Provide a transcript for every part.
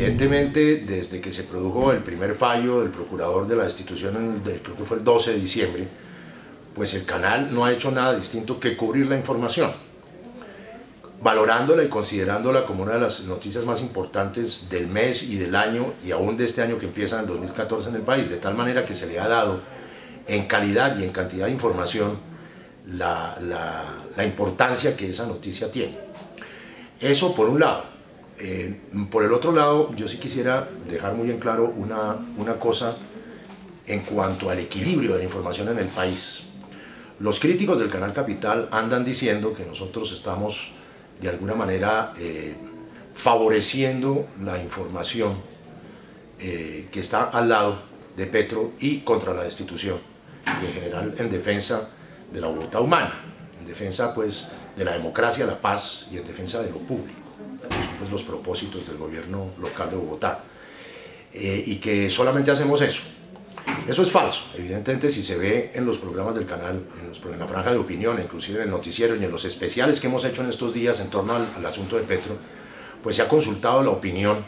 Evidentemente, desde que se produjo el primer fallo del procurador de la destitución, creo que fue el 12 de diciembre, pues el canal no ha hecho nada distinto que cubrir la información, valorándola y considerándola como una de las noticias más importantes del mes y del año, y aún de este año que empieza en el 2014 en el país, de tal manera que se le ha dado en calidad y en cantidad de información la importancia que esa noticia tiene. Eso por un lado. Por el otro lado, yo sí quisiera dejar muy en claro una cosa en cuanto al equilibrio de la información en el país. Los críticos del Canal Capital andan diciendo que nosotros estamos de alguna manera favoreciendo la información que está al lado de Petro y contra la destitución, y en general en defensa de la voluntad humana, en defensa pues de la democracia, la paz y en defensa de lo público. Son pues los propósitos del gobierno local de Bogotá, y que solamente hacemos eso. Eso es falso. Evidentemente, si se ve en los programas del canal, en la franja de opinión, inclusive en el noticiero y en los especiales que hemos hecho en estos días en torno al asunto de Petro, pues se ha consultado la opinión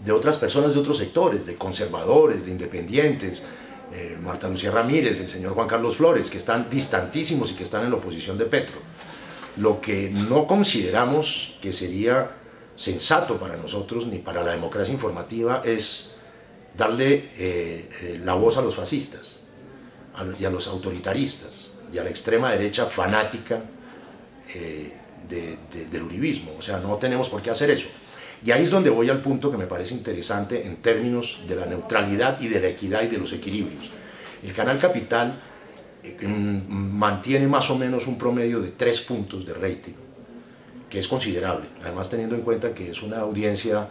de otras personas de otros sectores, de conservadores, de independientes, Marta Lucía Ramírez, el señor Juan Carlos Flores, que están distantísimos y que están en la oposición de Petro. Lo que no consideramos que sería sensato para nosotros ni para la democracia informativa es darle la voz a los fascistas y a los autoritaristas y a la extrema derecha fanática del uribismo. O sea, no tenemos por qué hacer eso. Y ahí es donde voy al punto que me parece interesante en términos de la neutralidad y de la equidad y de los equilibrios. El Canal Capital mantiene más o menos un promedio de 3 puntos de rating, que es considerable, además teniendo en cuenta que es una audiencia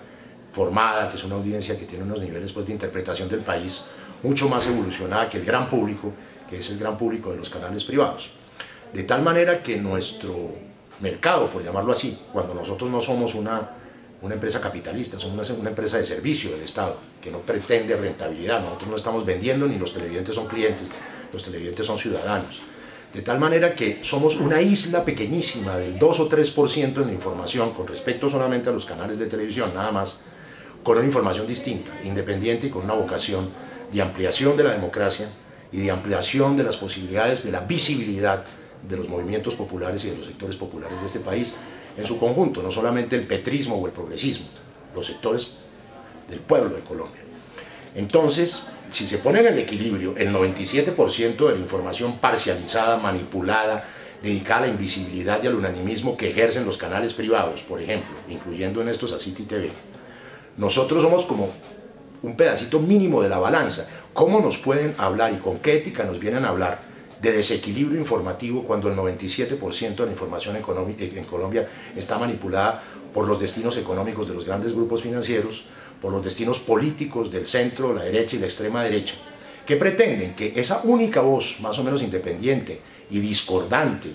formada, que es una audiencia que tiene unos niveles pues, de interpretación del país mucho más evolucionada que el gran público, que es el gran público de los canales privados. De tal manera que nuestro mercado, por llamarlo así, cuando nosotros no somos una empresa capitalista, somos una empresa de servicio del Estado, que no pretende rentabilidad, nosotros no estamos vendiendo ni los televidentes son clientes, los televidentes son ciudadanos. De tal manera que somos una isla pequeñísima del 2 o 3% en la información con respecto solamente a los canales de televisión, nada más, con una información distinta, independiente y con una vocación de ampliación de la democracia y de ampliación de las posibilidades de la visibilidad de los movimientos populares y de los sectores populares de este país en su conjunto, no solamente el petrismo o el progresismo, los sectores del pueblo de Colombia. Entonces, si se pone en el equilibrio el 97% de la información parcializada, manipulada, dedicada a la invisibilidad y al unanimismo que ejercen los canales privados, por ejemplo, incluyendo en estos a City TV, nosotros somos como un pedacito mínimo de la balanza. ¿Cómo nos pueden hablar y con qué ética nos vienen a hablar de desequilibrio informativo cuando el 97% de la información en Colombia está manipulada por los destinos económicos de los grandes grupos financieros, por los destinos políticos del centro, la derecha y la extrema derecha, que pretenden que esa única voz, más o menos independiente y discordante,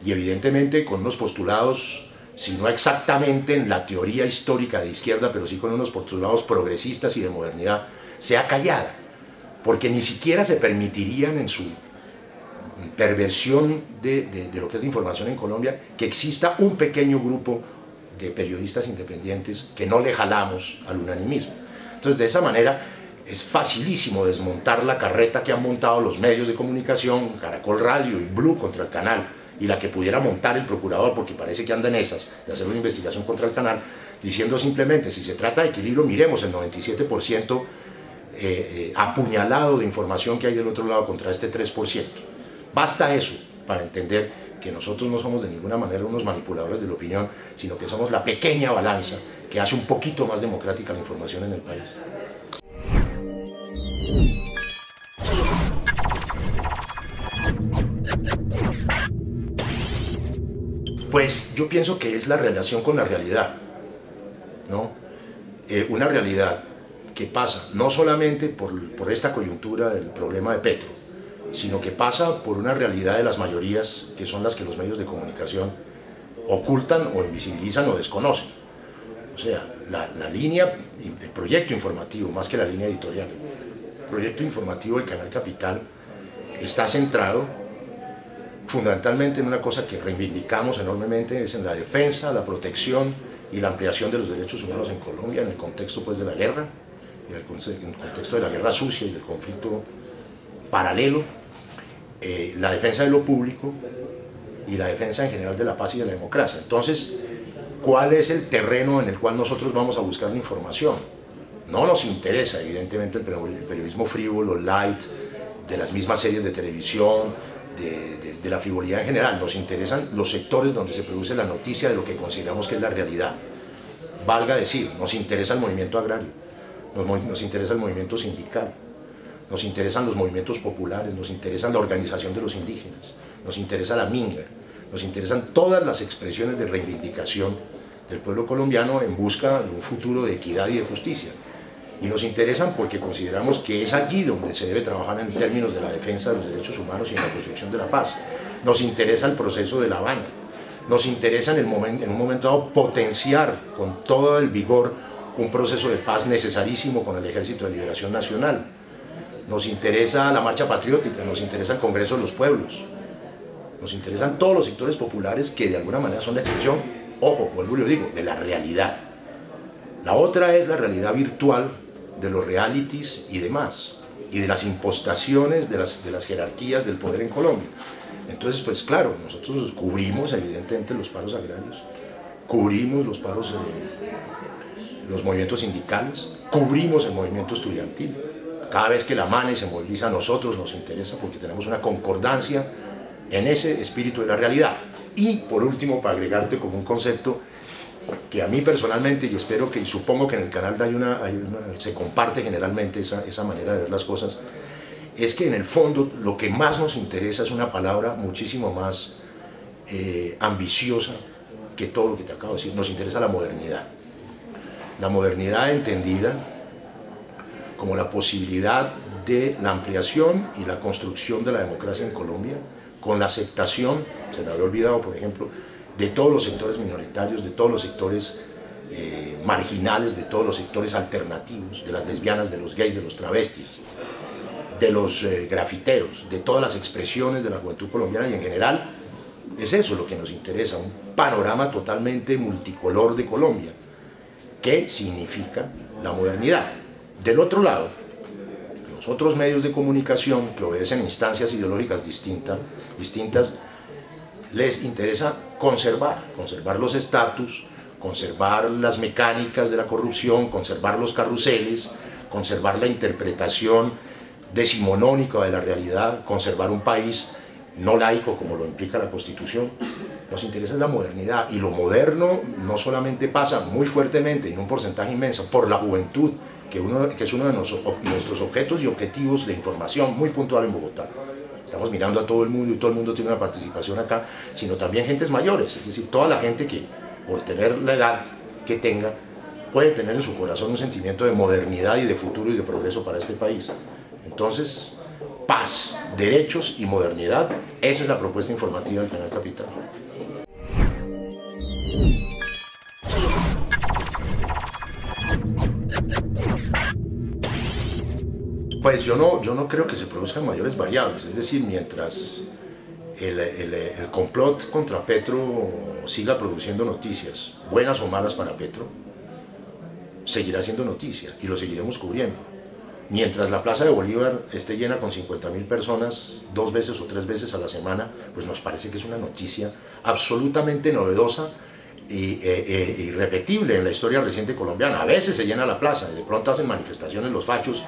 y evidentemente con unos postulados, si no exactamente en la teoría histórica de izquierda, pero sí con unos postulados progresistas y de modernidad, sea callada, porque ni siquiera se permitirían en su perversión de lo que es la información en Colombia, que exista un pequeño grupo de periodistas independientes que no le jalamos al unanimismo. Entonces, de esa manera, es facilísimo desmontar la carreta que han montado los medios de comunicación, Caracol Radio y Blue contra el canal, y la que pudiera montar el procurador, porque parece que anda en esas, de hacer una investigación contra el canal, diciendo simplemente, si se trata de equilibrio, miremos el 97% apuñalado de información que hay del otro lado contra este 3%. Basta eso para entender que nosotros no somos de ninguna manera unos manipuladores de la opinión, sino que somos la pequeña balanza que hace un poquito más democrática la información en el país. Pues yo pienso que es la relación con la realidad, ¿no? Una realidad que pasa no solamente por esta coyuntura del problema de Petro, sino que pasa por una realidad de las mayorías, que son las que los medios de comunicación ocultan o invisibilizan o desconocen. O sea, la línea, el proyecto informativo, más que la línea editorial, el proyecto informativo del Canal Capital está centrado fundamentalmente en una cosa que reivindicamos enormemente, es en la defensa, la protección y la ampliación de los derechos humanos en Colombia en el contexto pues, de la guerra, en el contexto de la guerra sucia y del conflicto paralelo, la defensa de lo público y la defensa en general de la paz y de la democracia. Entonces, ¿cuál es el terreno en el cual nosotros vamos a buscar la información? No nos interesa, evidentemente, el periodismo frívolo, light, de las mismas series de televisión, de la frivolidad en general. Nos interesan los sectores donde se produce la noticia de lo que consideramos que es la realidad. Valga decir, nos interesa el movimiento agrario, nos interesa el movimiento sindical, nos interesan los movimientos populares, nos interesa la organización de los indígenas, nos interesa la minga, nos interesan todas las expresiones de reivindicación del pueblo colombiano en busca de un futuro de equidad y de justicia. Y nos interesan porque consideramos que es allí donde se debe trabajar en términos de la defensa de los derechos humanos y en la construcción de la paz. Nos interesa el proceso de La Habana, nos interesa en un momento dado potenciar con todo el vigor un proceso de paz necesarísimo con el Ejército de Liberación Nacional. Nos interesa la marcha patriótica, nos interesa el Congreso de los Pueblos, nos interesan todos los sectores populares que de alguna manera son la expresión, ojo, vuelvo y lo digo, de la realidad. La otra es la realidad virtual de los realities y demás, y de las impostaciones de las jerarquías del poder en Colombia. Entonces, pues claro, nosotros cubrimos evidentemente los paros agrarios, cubrimos los paros, los movimientos sindicales, cubrimos el movimiento estudiantil. Cada vez que la MANE se moviliza a nosotros nos interesa porque tenemos una concordancia en ese espíritu de la realidad. Y por último, para agregarte como un concepto que a mí personalmente, y espero que, y supongo que en el canal se comparte generalmente esa manera de ver las cosas, es que en el fondo lo que más nos interesa es una palabra muchísimo más ambiciosa que todo lo que te acabo de decir. Nos interesa la modernidad. La modernidad entendida como la posibilidad de la ampliación y la construcción de la democracia en Colombia, con la aceptación, se me había olvidado por ejemplo, de todos los sectores minoritarios, de todos los sectores marginales, de todos los sectores alternativos, de las lesbianas, de los gays, de los travestis, de los grafiteros, de todas las expresiones de la juventud colombiana y en general es eso lo que nos interesa, un panorama totalmente multicolor de Colombia. ¿Qué significa la modernidad? Del otro lado, los otros medios de comunicación que obedecen instancias ideológicas distintas, les interesa conservar los estatus, conservar las mecánicas de la corrupción, conservar los carruseles, conservar la interpretación decimonónica de la realidad, conservar un país no laico como lo implica la Constitución. Nos interesa la modernidad, y lo moderno no solamente pasa muy fuertemente y en un porcentaje inmenso por la juventud, que es uno de nuestros objetos y objetivos de información muy puntual en Bogotá. Estamos mirando a todo el mundo y todo el mundo tiene una participación acá, sino también gentes mayores, es decir, toda la gente que por tener la edad que tenga puede tener en su corazón un sentimiento de modernidad y de futuro y de progreso para este país. Entonces, paz, derechos y modernidad, esa es la propuesta informativa del Canal Capital. Pues yo no creo que se produzcan mayores variables, es decir, mientras el complot contra Petro siga produciendo noticias, buenas o malas para Petro, seguirá siendo noticia y lo seguiremos cubriendo. Mientras la Plaza de Bolívar esté llena con 50.000 personas 2 veces o 3 veces a la semana, pues nos parece que es una noticia absolutamente novedosa e irrepetible en la historia reciente colombiana. A veces se llena la plaza y de pronto hacen manifestaciones los fachos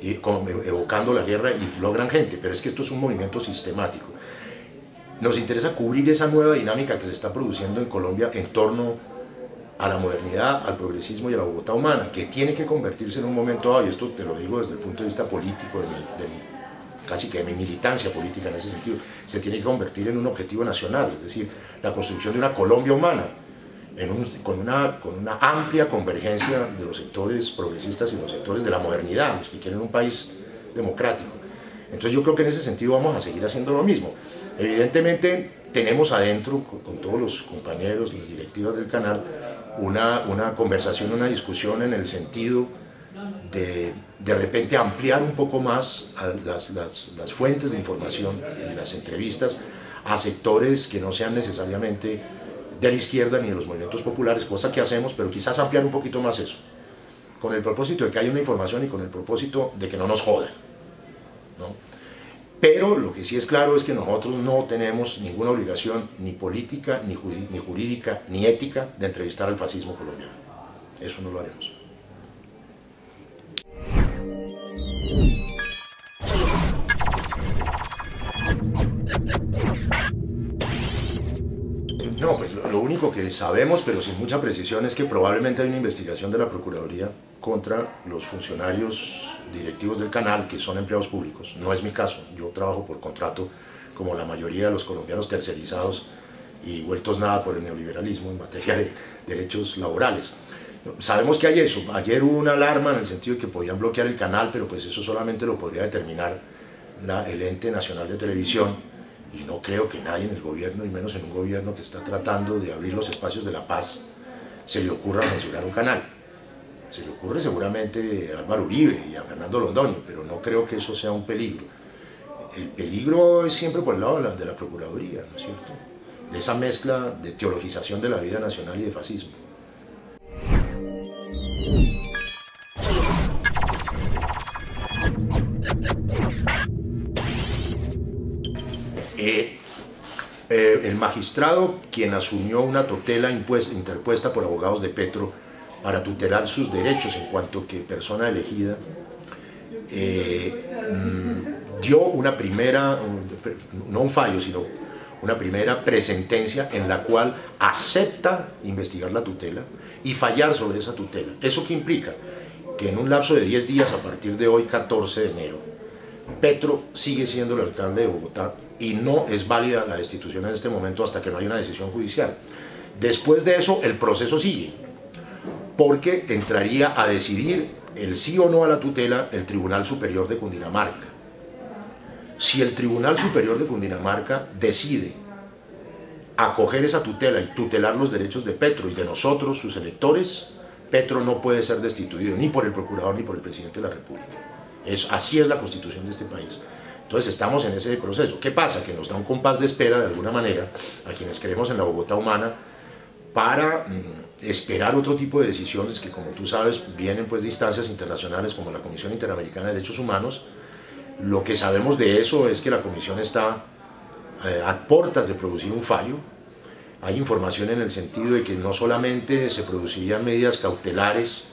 evocando la guerra y logran gente, pero es que esto es un movimiento sistemático. Nos interesa cubrir esa nueva dinámica que se está produciendo en Colombia en torno a la modernidad, al progresismo y a la Bogotá humana, que tiene que convertirse en un momento dado, y esto te lo digo desde el punto de vista político, casi que de mi militancia política en ese sentido, se tiene que convertir en un objetivo nacional, es decir, la construcción de una Colombia humana, con una amplia convergencia de los sectores progresistas y los sectores de la modernidad, los que quieren un país democrático. Entonces yo creo que en ese sentido vamos a seguir haciendo lo mismo. Evidentemente tenemos adentro, con todos los compañeros, las directivas del canal, una conversación, una discusión en el sentido de repente ampliar un poco más las fuentes de información y las entrevistas a sectores que no sean necesariamente de la izquierda ni de los movimientos populares, cosa que hacemos, pero quizás ampliar un poquito más eso, con el propósito de que haya una información y con el propósito de que no nos jodan, ¿no? Pero lo que sí es claro es que nosotros no tenemos ninguna obligación ni política, ni jurídica, ni ética de entrevistar al fascismo colombiano. Eso no lo haremos. No, pues lo único que sabemos, pero sin mucha precisión, es que probablemente hay una investigación de la Procuraduría contra los funcionarios directivos del canal, que son empleados públicos. No es mi caso, yo trabajo por contrato como la mayoría de los colombianos tercerizados y vueltos nada por el neoliberalismo en materia de derechos laborales. Sabemos que hay eso. Ayer hubo una alarma en el sentido de que podían bloquear el canal, pero pues eso solamente lo podría determinar el Ente Nacional de Televisión, y no creo que nadie en el gobierno, y menos en un gobierno que está tratando de abrir los espacios de la paz, se le ocurra censurar un canal. Se le ocurre seguramente a Álvaro Uribe y a Fernando Londoño, pero no creo que eso sea un peligro. El peligro es siempre por el lado de la Procuraduría, ¿no es cierto? De esa mezcla de teologización de la vida nacional y de fascismo. El magistrado, quien asumió una tutela interpuesta por abogados de Petro para tutelar sus derechos en cuanto que persona elegida, dio una primera, no un fallo, sino una primera presentencia en la cual acepta investigar la tutela y fallar sobre esa tutela. ¿Eso qué implica? Que en un lapso de 10 días, a partir de hoy, 14 de enero, Petro sigue siendo el alcalde de Bogotá y no es válida la destitución en este momento hasta que no haya una decisión judicial. Después de eso, el proceso sigue, porque entraría a decidir el sí o no a la tutela el Tribunal Superior de Cundinamarca. Si el Tribunal Superior de Cundinamarca decide acoger esa tutela y tutelar los derechos de Petro y de nosotros, sus electores, Petro no puede ser destituido ni por el procurador ni por el presidente de la República. Así es la Constitución de este país. Entonces estamos en ese proceso. ¿Qué pasa? Que nos da un compás de espera de alguna manera a quienes creemos en la Bogotá humana para esperar otro tipo de decisiones que, como tú sabes, vienen pues de instancias internacionales como la Comisión Interamericana de Derechos Humanos. Lo que sabemos de eso es que la Comisión está a puertas de producir un fallo. Hay información en el sentido de que no solamente se producirían medidas cautelares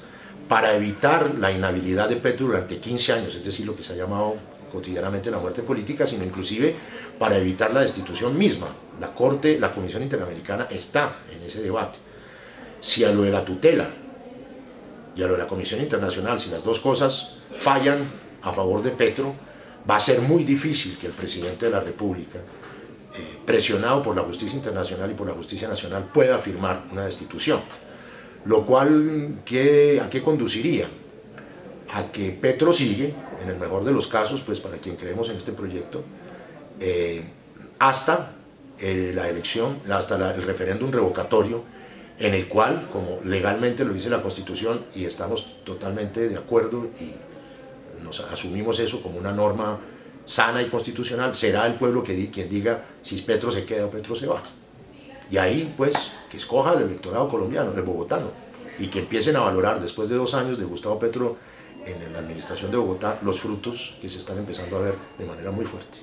para evitar la inhabilidad de Petro durante 15 años, es decir, lo que se ha llamado cotidianamente la muerte política, sino inclusive para evitar la destitución misma. La Corte, la Comisión Interamericana está en ese debate. Si a lo de la tutela y a lo de la Comisión Internacional, si las dos cosas fallan a favor de Petro, va a ser muy difícil que el presidente de la República, presionado por la justicia internacional y por la justicia nacional, pueda firmar una destitución. Lo cual, ¿a qué conduciría? A que Petro sigue, en el mejor de los casos, pues para quien creemos en este proyecto, hasta la elección, hasta el referéndum revocatorio, en el cual, como legalmente lo dice la Constitución, y estamos totalmente de acuerdo y nos asumimos eso como una norma sana y constitucional, será el pueblo quien diga si Petro se queda o Petro se va. Y ahí, pues, que escoja el electorado colombiano, el bogotano, y que empiecen a valorar, después de 2 años de Gustavo Petro en la administración de Bogotá, los frutos que se están empezando a ver de manera muy fuerte.